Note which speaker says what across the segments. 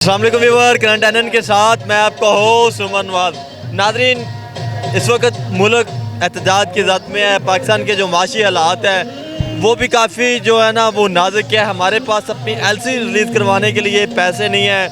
Speaker 1: अस्सलाम वालेकुम viewer, current NN के साथ मैं आपका होस्ट उमर नवाज। नादरीन, इस वक्त मुल्क एहतजाज की ज़द में है। पाकिस्तान के जो माशी हालात है वो भी काफ़ी जो है ना वो नाजुक है। हमारे पास अपनी एलसी रिलीज़ करवाने के लिए पैसे नहीं है,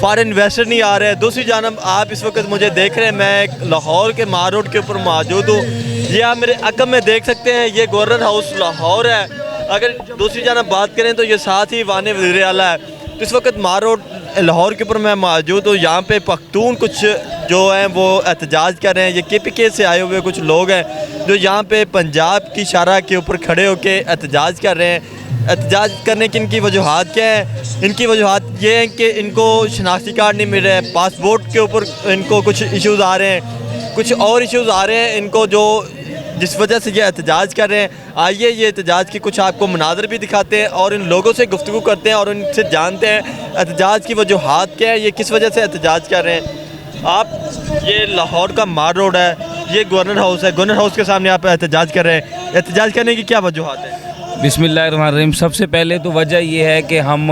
Speaker 1: फॉरेन इन्वेस्टर नहीं आ रहे हैं। दूसरी जानब आप इस वक्त मुझे देख रहे हैं, मैं लाहौर के मार रोड के ऊपर मौजूद हूँ। ये आप मेरे अकब में देख सकते हैं, ये गवर्नर हाउस लाहौर है। अगर दूसरी जानब बात करें तो ये साथ ही वाने वज़ीर आला है। तो इस वक्त मार रोड लाहौर के ऊपर मैं मौजूद हूँ। यहाँ पे पख्तून कुछ जो हैं वो एहतजाज कर रहे हैं। ये KPK से आए हुए कुछ लोग हैं जो यहाँ पे पंजाब की शाहराह के ऊपर खड़े होकर एहतजाज कर रहे हैं। एहतजाज करने की इनकी वजूहात क्या है? इनकी वजूहात ये हैं कि इनको शनाख्ती कार्ड नहीं मिल रहे हैं, पासपोर्ट के ऊपर इनको कुछ इशूज़ आ रहे हैं, कुछ और इशूज़ आ रहे हैं इनको, जो जिस वजह से ये एहतजाज कर रहे हैं। आइए ये एहतजाज की कुछ आपको मनाज़र भी दिखाते हैं और इन लोगों से गुफ्तगू करते हैं और उनसे जानते हैं एहतजाज की वजूहात क्या है, ये किस वजह से एहतजाज कर रहे हैं। आप ये लाहौर का मार रोड है, ये गवर्नर हाउस है। गवर्नर हाउस के सामने आप एहतजाज कर रहे हैं, एहतजाज करने की क्या वजूहात है?
Speaker 2: बिस्मिल्लाहिर्रहमानिर्रहीम। सबसे पहले तो वजह ये है कि हम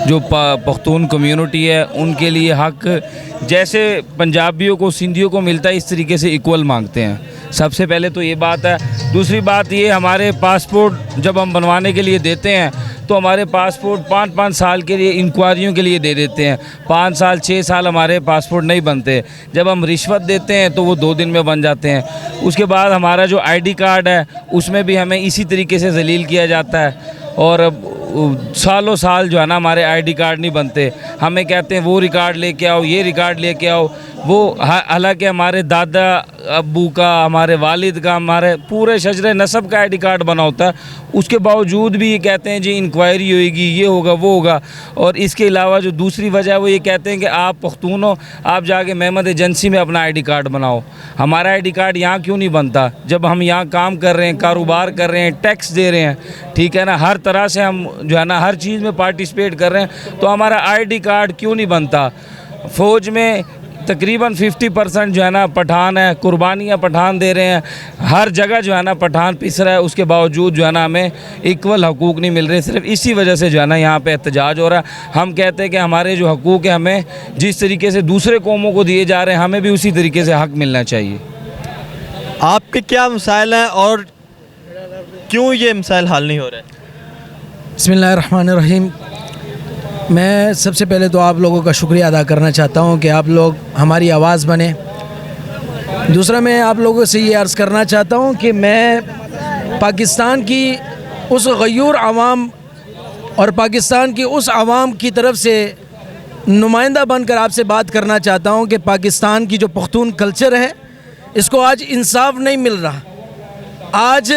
Speaker 2: जो पख्तून कम्युनिटी है उनके लिए हक जैसे पंजाबियों को सिंधियों को मिलता है इस तरीके से इक्वल मांगते हैं। सबसे पहले तो ये बात है। दूसरी बात ये, हमारे पासपोर्ट जब हम बनवाने के लिए देते हैं तो हमारे पासपोर्ट 5-5 साल के लिए इंक्वायरियों के लिए दे देते हैं। 5 साल 6 साल हमारे पासपोर्ट नहीं बनते। जब हम रिश्वत देते हैं तो वो 2 दिन में बन जाते हैं। उसके बाद हमारा जो ID कार्ड है उसमें भी हमें इसी तरीके से जलील किया जाता है और सालों साल जो है ना हमारे ID कार्ड नहीं बनते। हमें कहते हैं वो रिकॉर्ड लेके आओ, ये रिकॉर्ड लेके आओ। वो हालांकि हमारे दादा अब्बू का, हमारे वालिद का, हमारे पूरे शजरे नस्ब का ID कार्ड बना होता है। उसके बावजूद भी ये कहते हैं जी इंक्वायरी होएगी, ये होगा वो होगा। और इसके अलावा जो दूसरी वजह है वो ये कहते हैं कि आप पख्तून हो, आप जाके मेहमद एजेंसी में अपना ID कार्ड बनाओ। हमारा ID कार्ड यहाँ क्यों नहीं बनता जब हम यहाँ काम कर रहे हैं, कारोबार कर रहे हैं, टैक्स दे रहे हैं, ठीक है ना, हर तरह से हम जो है ना हर चीज़ में पार्टिसिपेट कर रहे हैं, तो हमारा ID कार्ड क्यों नहीं बनता? फ़ौज में तकरीबन 50% जो है ना पठान है, कुर्बानियाँ पठान दे रहे हैं, हर जगह जो है ना पठान पिस रहा है। उसके बावजूद जो है ना हमें इक्वल हकूक़ नहीं मिल रहे। सिर्फ इसी वजह से जो है ना यहाँ पे एहतजाज हो रहा है। हम कहते हैं कि हमारे जो हकूक़ है हमें जिस तरीके से दूसरे कौमों को दिए जा रहे हैं हमें भी उसी तरीके से हक़ मिलना चाहिए।
Speaker 1: आपके क्या मसाइल हैं और क्यों ये मसाइल हल नहीं हो रहे?
Speaker 3: बिस्मिल्लाहिर्रहमानिर्रहीम। मैं सबसे पहले तो आप लोगों का शुक्रिया अदा करना चाहता हूं कि आप लोग हमारी आवाज़ बने। दूसरा, मैं आप लोगों से ये अर्ज़ करना चाहता हूं कि मैं पाकिस्तान की उस गयूर आवाम और पाकिस्तान की उस आवाम की तरफ से नुमाइंदा बनकर आपसे बात करना चाहता हूं कि पाकिस्तान की जो पख्तून कल्चर है इसको आज इंसाफ नहीं मिल रहा। आज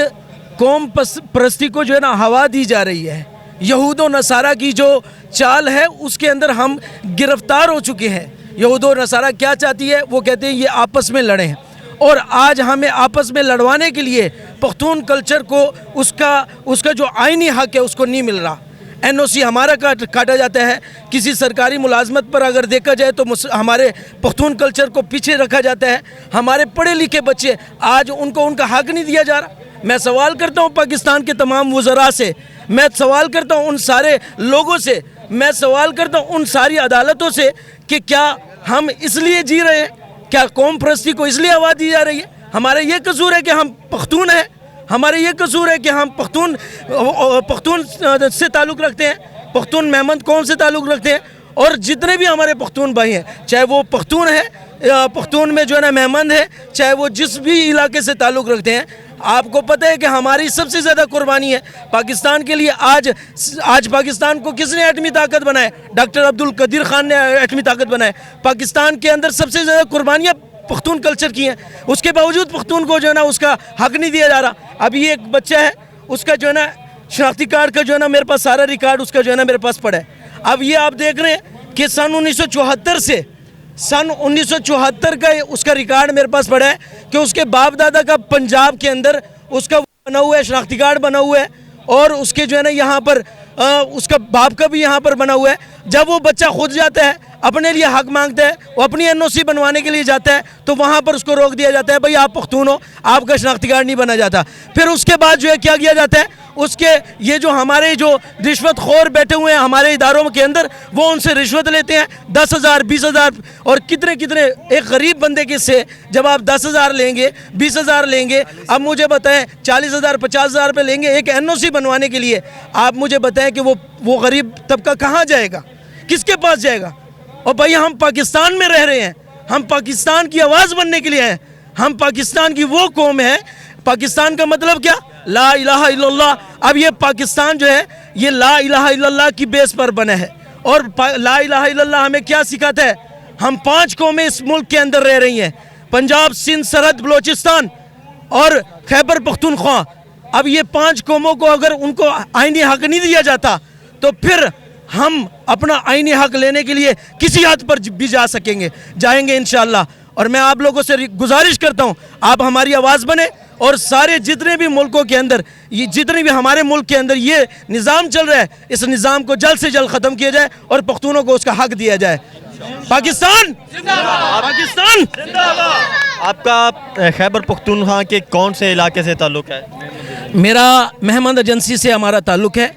Speaker 3: कौम परस्ती को जो है ना हवा दी जा रही है। यहूद व नसारा की जो चाल है उसके अंदर हम गिरफ्तार हो चुके हैं। यहूद व नसारा क्या चाहती है? वो कहते हैं ये आपस में लड़ें, और आज हमें आपस में लड़वाने के लिए पख्तून कल्चर को उसका जो आईनी हक है उसको नहीं मिल रहा। NOC हमारा काटा जाता है। किसी सरकारी मुलाजमत पर अगर देखा जाए तो हमारे पख्तून कल्चर को पीछे रखा जाता है। हमारे पढ़े लिखे बच्चे आज उनको उनका हक नहीं दिया जा रहा। मैं सवाल करता हूँ पाकिस्तान के तमाम वज़रा से, मैं सवाल करता हूँ उन सारे लोगों से, मैं सवाल करता हूँ उन सारी अदालतों से कि क्या हम इसलिए जी रहे हैं? क्या कौम परस्ती को इसलिए आवाज़ दी जा रही है? हमारा ये कसूर है कि हम पख्तून हैं? हमारे ये कसूर है कि हम पख्तून से ताल्लुक़ रखते हैं, पख्तून मेहमद कौम से ताल्लुक़ रखते हैं? और जितने भी हमारे पख्तून भाई हैं, चाहे वो पख्तून है, पख्तून में जो है ना मेहमद है, चाहे वो जिस भी इलाके से ताल्लुक़ रखते हैं, आपको पता है कि हमारी सबसे ज़्यादा कुर्बानी है पाकिस्तान के लिए। आज पाकिस्तान को किसने एटमी ताकत बनाया? डॉक्टर अब्दुल कदीर खान ने एटमी ताकत बनाया। पाकिस्तान के अंदर सबसे ज़्यादा कुर्बानियाँ पख्तून कल्चर की हैं। उसके बावजूद पख्तून को जो है ना उसका हक नहीं दिया जा रहा। अभी एक बच्चा है, उसका जो है ना शनाख्ती कार्ड का जो है ना मेरे पास सारा रिकॉर्ड उसका जो है ना मेरे पास पड़ा है। अब ये आप देख रहे हैं कि सन 1974 का उसका रिकॉर्ड मेरे पास पड़ा है कि उसके बाप दादा का पंजाब के अंदर उसका बना हुआ है, शनाख्ती कार्ड बना हुआ है, और उसके जो है ना यहाँ पर उसका बाप का भी यहाँ पर बना हुआ है। जब वो बच्चा खुद जाता है अपने लिए हक मांगता है, वो अपनी एनओसी बनवाने के लिए जाता है, तो वहाँ पर उसको रोक दिया जाता है, भाई आप पख्तून हो, आपका शनाख्ती कार्ड नहीं बना जाता। फिर उसके बाद जो है क्या किया जाता है, उसके ये जो हमारे जो रिश्वतखोर बैठे हुए हैं हमारे इदारों के अंदर, वो उनसे रिश्वत लेते हैं 10,000 20,000 और कितने कितने। एक गरीब बंदे के से जब आप 10,000 लेंगे 20,000 लेंगे, अब मुझे बताएं 40,000 50,000 रुपये लेंगे एक एनओसी बनवाने के लिए, आप मुझे बताएं कि वो गरीब तबका कहाँ जाएगा, किसके पास जाएगा। और भाई हम पाकिस्तान में रह रहे हैं, हम पाकिस्तान की आवाज़ बनने के लिए हैं, हम पाकिस्तान की वो कौम है। पाकिस्तान का मतलब क्या, ला इलाहा इल्लल्लाह। अब ये पाकिस्तान जो है ये ला इलाहा इल्लल्लाह की बेस पर बना है। और ला इलाहा इल्लल्लाह हमें क्या सिखाता है, हम 5 कौमें इस मुल्क के अंदर रह रही हैं, पंजाब, सिंध, सरहद, बलोचिस्तान और खैबर पख्तूनख्वा। अब ये 5 कौमों को अगर उनको आईनी हक नहीं दिया जाता तो फिर हम अपना आईनी हक लेने के लिए किसी हद पर भी जाएंगे इंशाअल्लाह। और मैं आप लोगों से गुजारिश करता हूँ, आप हमारी आवाज़ बने और सारे जितने भी मुल्कों के अंदर ये जितने भी हमारे मुल्क के अंदर ये निज़ाम चल रहा है, इस निज़ाम को जल्द से जल्द ख़त्म किया जाए और पख्तूनों को उसका हक दिया जाए। पाकिस्तान पाकिस्तान।
Speaker 1: आपका खैबर पख्तूनख्वा के कौन से इलाके से ताल्लुक़ है?
Speaker 3: मेरा महमद एजेंसी से हमारा ताल्लुक़ है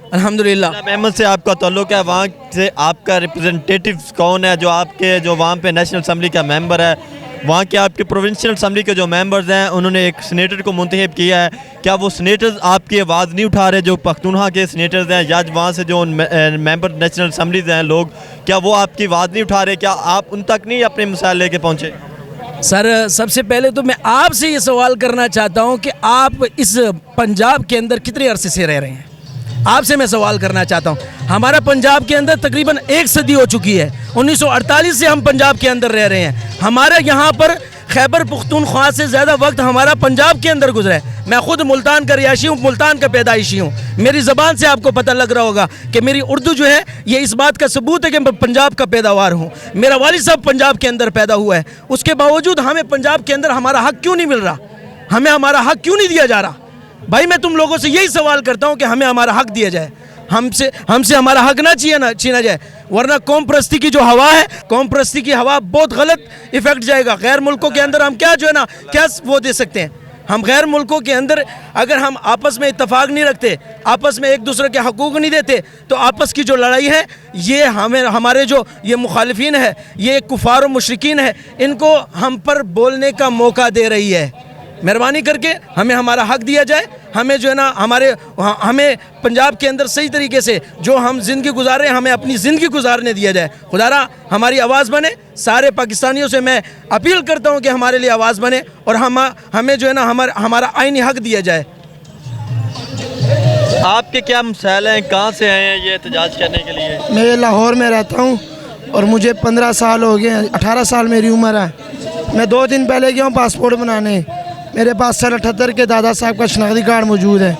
Speaker 3: अल्हम्दुलिल्लाह।
Speaker 1: महमद से आपका ताल्लुक़ है, वहाँ से आपका रिप्रेजेंटेटिव कौन है जो आपके जो वहाँ पे नेशनल असम्बली का मेंबर है, वहाँ के आपके प्रोविंशियल असम्बली के जो मेंबर्स हैं उन्होंने एक सीनेटर को मुंतखब किया है, क्या वो सीनेटर्स आपकी आवाज़ नहीं उठा रहे जो पख्तूनख्वा के सीनेटर्स हैं या वहाँ से जो मेंबर नेशनल असम्बलीज हैं लोग, क्या वो आपकी आवाज़ नहीं उठा रहे, क्या आप उन तक नहीं अपने मसाइल लेके पहुँचे?
Speaker 3: सर सबसे पहले तो मैं आपसे ये सवाल करना चाहता हूँ कि आप इस पंजाब के अंदर कितने अरसे से रह रहे हैं, आपसे मैं सवाल करना चाहता हूँ। हमारा पंजाब के अंदर तकरीबन 1 सदी हो चुकी है, 1948 से हम पंजाब के अंदर रह रहे हैं। हमारे यहाँ पर खैबर पख्तूनख्वा से ज़्यादा वक्त हमारा पंजाब के अंदर गुजरा है। मैं खुद मुल्तान का रिहायशी हूँ, मुल्तान का पैदाइशी हूँ। मेरी ज़बान से आपको पता लग रहा होगा कि मेरी उर्दू जो है ये इस बात का सबूत है कि मैं पंजाब का पैदावार हूँ। मेरा वालिद साहब पंजाब के अंदर पैदा हुआ है, उसके बावजूद हमें पंजाब के अंदर हमारा हक क्यों नहीं मिल रहा, हमें हमारा हक क्यों नहीं दिया जा रहा। भाई मैं तुम लोगों से यही सवाल करता हूँ कि हमें हमारा हक दिया जाए, हमसे हमारा हक ना छीना जाए, वरना कौम परस्ती की जो हवा है, कौम परस्ती की हवा बहुत गलत इफेक्ट जाएगा। गैर मुल्कों के अंदर हम क्या जो है ना क्या वो दे सकते हैं, हम गैर मुल्कों के अंदर अगर हम आपस में इत्तेफाक नहीं रखते, आपस में एक दूसरे के हकूक़ नहीं देते, तो आपस की जो लड़ाई है ये हमारे जो ये मुखालिफिन है, ये कुफार और मुशरिकीन है, इनको हम पर बोलने का मौका दे रही है। मेहरबानी करके हमें हमारा हक दिया जाए, हमें जो है ना हमें पंजाब के अंदर सही तरीके से जो हम ज़िंदगी गुजार रहे हैं हमें अपनी ज़िंदगी गुजारने दिया जाए। खुदारा हमारी आवाज़ बने, सारे पाकिस्तानियों से मैं अपील करता हूं कि हमारे लिए आवाज़ बने और हमें जो है ना हमारा आईनी हक दिया जाए।
Speaker 1: आपके क्या मसाइल हैं, कहाँ से आए हैं ये एहतजाज करने के लिए?
Speaker 4: मैं लाहौर में रहता हूँ और मुझे 15 साल हो गए, 18 साल मेरी उम्र है। मैं 2 दिन पहले गया हूँ पासपोर्ट बनाने, मेरे पास सन 78 के दादा साहब का शनाख्ती कार्ड मौजूद है,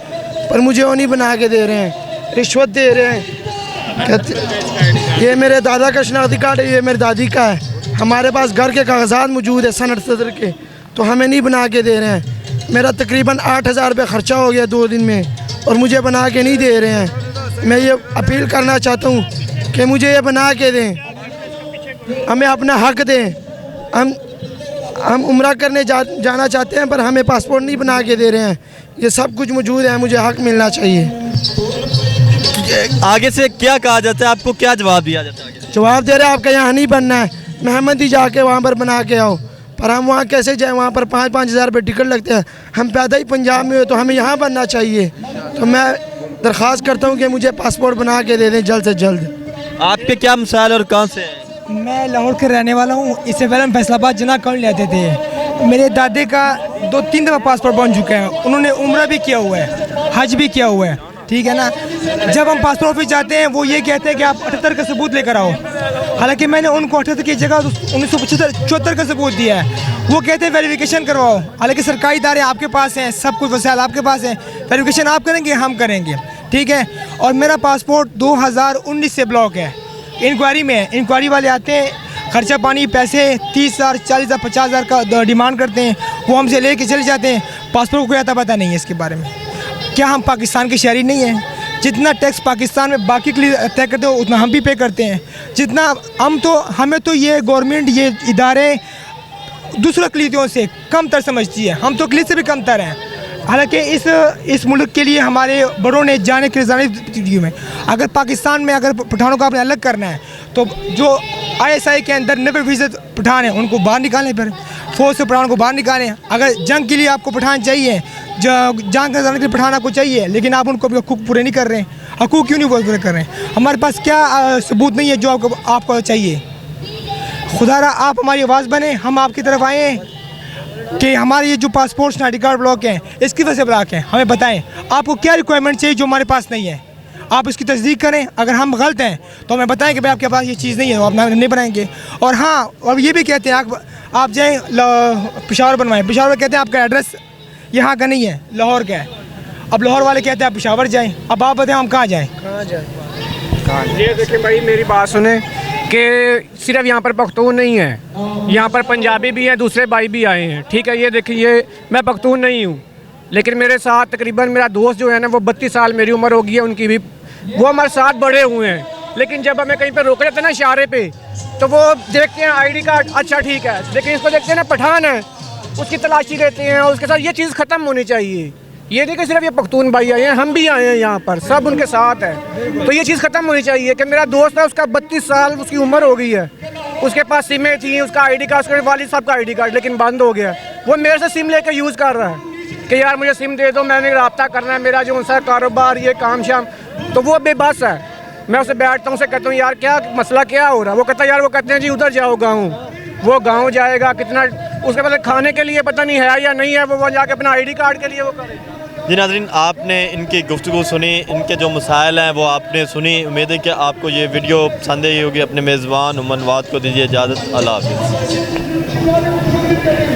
Speaker 4: पर मुझे वो नहीं बना के दे रहे हैं, रिश्वत दे रहे हैं। ये मेरे दादा का शनाख्ती कार्ड है, ये मेरी दादी का है, हमारे पास घर के कागजात मौजूद है सन 78 के, तो हमें नहीं बना के दे रहे हैं। मेरा तकरीबन 8,000 रुपये ख़र्चा हो गया 2 दिन में और मुझे बना के नहीं दे रहे हैं। मैं ये अपील करना चाहता हूँ कि मुझे ये बना के दें, हमें अपना हक दें। हम उम्रा करने जाना चाहते हैं पर हमें पासपोर्ट नहीं बना के दे रहे हैं। ये सब कुछ मौजूद है, मुझे हक मिलना चाहिए।
Speaker 1: आगे से क्या कहा जाता है, आपको क्या जवाब दिया जाता है?
Speaker 4: जवाब दे रहे हैं आपका यहाँ नहीं बनना है, महमदी जाके वहाँ पर बना के आओ, पर हम वहाँ कैसे जाएँ, वहाँ पर 5-5 हज़ार रुपये टिकट लगते हैं। हम पैदा ही पंजाब में हो तो हमें यहाँ बनना चाहिए। तो मैं दरख्वास्त करता हूँ कि मुझे पासपोर्ट बना के दे दें जल्द से जल्द।
Speaker 1: आपके क्या मसाइल और कहाँ से हैं?
Speaker 5: मैं लाहौर के रहने वाला हूँ। इससे पहले हम फैसलाबाद जना कर लेते थे। मेरे दादे का 2-3 दफ़ा पासपोर्ट बन चुका है, उन्होंने उम्रा भी किया हुआ है, हज भी किया हुआ है, ठीक है ना। जब हम पासपोर्ट ऑफिस जाते हैं वो ये कहते हैं कि आप 78 का सबूत लेकर आओ, हालांकि मैंने उनको 78 की जगह 1975-74 का सबूत दिया है। वो कहते हैं वेरिफिकेशन करवाओ, हालांकि सरकारी इदारे आपके पास हैं, सब कुछ वसाइल आपके पास हैं, वेरिफिकेशन आप करेंगे हम करेंगे, ठीक है। और मेरा पासपोर्ट 2019 से ब्लॉक है, इंक्वायरी में है। इंक्वायरी वाले आते हैं, खर्चा पानी पैसे 30,000 40,000 50,000 का डिमांड करते हैं, वो हमसे ले कर चले जाते हैं। पासपोर्ट को कोई आता पता नहीं है इसके बारे में। क्या हम पाकिस्तान के शहरी नहीं हैं? जितना टैक्स पाकिस्तान में बाकी के लिए तय करते हो उतना हम भी पे करते हैं। जितना हमें तो ये गवर्नमेंट ये इदारे दूसरे अक़लीतों से कम तर समझती है, हम तो अक़लीत से भी कम तर हैं। हालांकि इस मुल्क के लिए हमारे बड़ों ने जाने के जाने दी में, अगर पाकिस्तान में अगर पठानों को आपने अलग करना है तो जो ISI के अंदर 90% पठान हैं उनको बाहर निकालें, फिर फौज से पठानों को बाहर निकालें। अगर जंग के लिए आपको पठान चाहिए, जंग के लिए पठान आपको चाहिए, लेकिन आप उनको हकूक़ पूरे नहीं कर रहे हैं। हकूक़ क्यों नहीं पूरे कर रहे हैं? हमारे पास क्या सबूत नहीं है जो आपको चाहिए? खुदारा आप हमारी आवाज़ बने, हम आपकी तरफ आए कि हमारे ये जो पासपोर्ट ID कार्ड ब्लॉक हैं इसकी वजह से ब्लॉक हैं। हमें बताएं आपको क्या रिक्वायरमेंट चाहिए जो हमारे पास नहीं है, आप इसकी तस्दीक करें। अगर हम गलत हैं तो हमें बताएं कि भाई आपके पास ये चीज़ नहीं है, आप नहीं बनाएंगे। और हाँ, अब ये भी कहते हैं आप जाएँ पेशावर बनवाएँ, पेशावर कहते हैं आपका एड्रेस यहाँ का नहीं है, लाहौर का है। अब लाहौर वाले कहते हैं आप पेशावर जाएँ, अब आप बताएं हम कहाँ जाएँ?
Speaker 6: ये देखिए भाई, मेरी बात सुने कि सिर्फ यहाँ पर पख्तून नहीं है, यहाँ पर पंजाबी भी हैं, दूसरे भाई भी आए हैं, ठीक है। ये देखिए मैं पख्तून नहीं हूँ, लेकिन मेरे साथ तकरीबन मेरा दोस्त जो है ना वो 32 साल मेरी उम्र हो गई है, उनकी भी, वो हमारे साथ बड़े हुए हैं। लेकिन जब हमें कहीं पर रोके जाते हैं ना इशारे पे, तो वो देखते हैं ID कार्ड, अच्छा ठीक है, लेकिन इसको देखते हैं ना पठान है, उसकी तलाशी लेते हैं। और उसके साथ ये चीज़ ख़त्म होनी चाहिए। ये नहीं कि सिर्फ ये पख्तून भाई आए हैं, हम भी आए हैं यहाँ पर, सब उनके साथ है। तो ये चीज़ ख़त्म होनी चाहिए कि मेरा दोस्त है, उसका 32 साल उसकी उम्र हो गई है, उसके पास सिमें थी, उसका ID कार्ड, उसके वालिद साहब का ID कार्ड लेकिन बंद हो गया। वो मेरे से सिम लेकर यूज़ कर रहा है कि यार मुझे सिम दे दो, मैंने रब्ता करना है, मेरा जो उनसा कारोबार ये काम शाम। तो वो बेबस है। मैं उससे बैठता हूँ, उससे कहता हूँ यार क्या मसला क्या हो रहा है? वो कहता है यार, वो कहते हैं जी उधर जाओ गाँव, वो गाँव जाएगा, कितना उसके पास खाने के लिए पता नहीं है या नहीं है, वो जाके अपना ID कार्ड के लिए वो करे।
Speaker 1: जी नाज़रीन, आपने इनकी गुफ्तगू सुनी, इनके जो मसाइल हैं वो आपने सुनी। उम्मीद है कि आपको ये वीडियो पसंद आई होगी। अपने मेज़बान उमन वाद को दीजिए इजाज़त। अल्लाह हाफ़िज़।